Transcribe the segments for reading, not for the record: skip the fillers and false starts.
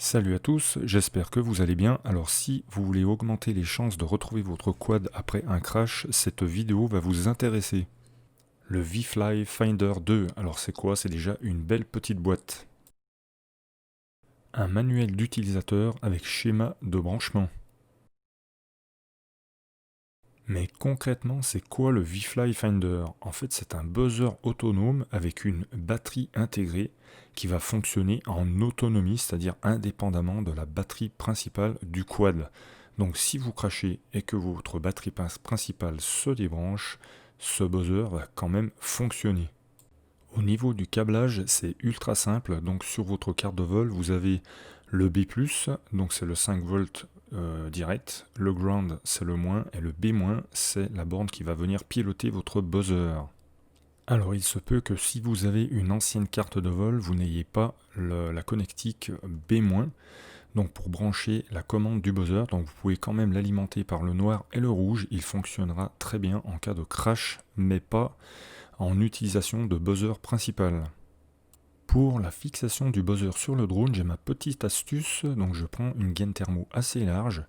Salut à tous, j'espère que vous allez bien. Alors si vous voulez augmenter les chances de retrouver votre quad après un crash, cette vidéo va vous intéresser. Le VFly Finder 2, alors c'est quoi? C'est déjà une belle petite boîte. Un manuel d'utilisateur avec schéma de branchement. Mais concrètement, c'est quoi le VFly Finder? En fait, c'est un buzzer autonome avec une batterie intégrée qui va fonctionner en autonomie, c'est-à-dire indépendamment de la batterie principale du quad. Donc si vous crachez et que votre batterie principale se débranche, ce buzzer va quand même fonctionner. Au niveau du câblage, c'est ultra simple. Donc sur votre carte de vol, vous avez le B+, donc c'est le 5 volts direct. Le ground, c'est le moins. Et le B-, c'est la borne qui va venir piloter votre buzzer. Alors il se peut que si vous avez une ancienne carte de vol, vous n'ayez pas la connectique B-. Donc pour brancher la commande du buzzer, donc vous pouvez quand même l'alimenter par le noir et le rouge. Il fonctionnera très bien en cas de crash, mais pas en utilisation de buzzer principal. Pour la fixation du buzzer sur le drone, j'ai ma petite astuce. Donc je prends une gaine thermo assez large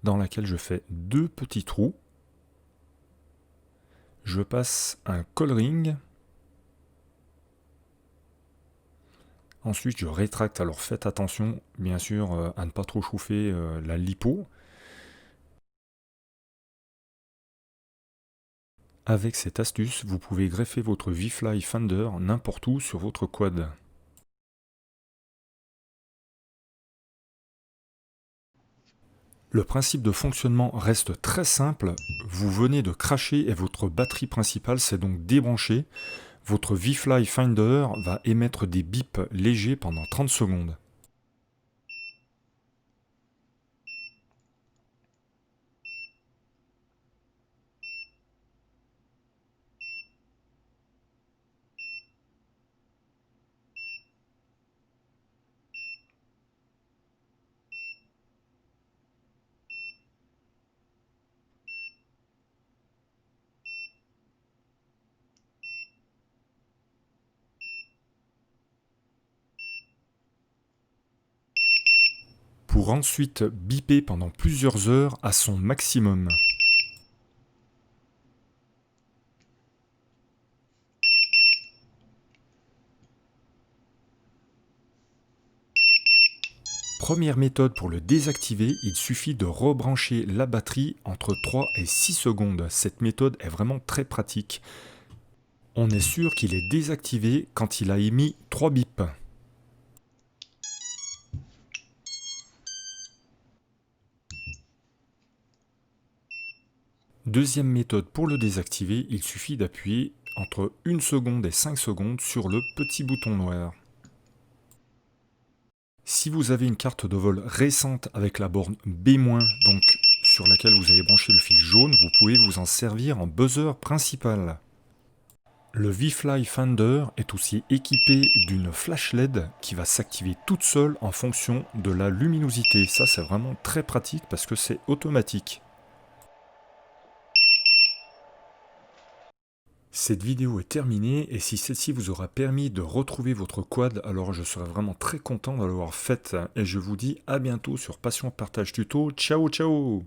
dans laquelle je fais deux petits trous. Je passe un coll ring. Ensuite, je rétracte. Alors faites attention, bien sûr, à ne pas trop chauffer la lipo. Avec cette astuce, vous pouvez greffer votre VFly Finder n'importe où sur votre quad. Le principe de fonctionnement reste très simple. Vous venez de cracher et votre batterie principale s'est donc débranchée. Votre VFly Finder va émettre des bips légers pendant 30 secondes. Pour ensuite biper pendant plusieurs heures à son maximum. Première méthode pour le désactiver, il suffit de rebrancher la batterie entre 3 et 6 secondes. Cette méthode est vraiment très pratique. On est sûr qu'il est désactivé quand il a émis 3 bips. Deuxième méthode pour le désactiver, il suffit d'appuyer entre 1 seconde et 5 secondes sur le petit bouton noir. Si vous avez une carte de vol récente avec la borne B-, donc sur laquelle vous avez branché le fil jaune, vous pouvez vous en servir en buzzer principal. Le VFly Finder est aussi équipé d'une flash LED qui va s'activer toute seule en fonction de la luminosité. Ça, c'est vraiment très pratique parce que c'est automatique. Cette vidéo est terminée et si celle-ci vous aura permis de retrouver votre quad, alors je serai vraiment très content de l'avoir faite et je vous dis à bientôt sur Passion Partage Tuto. Ciao ciao!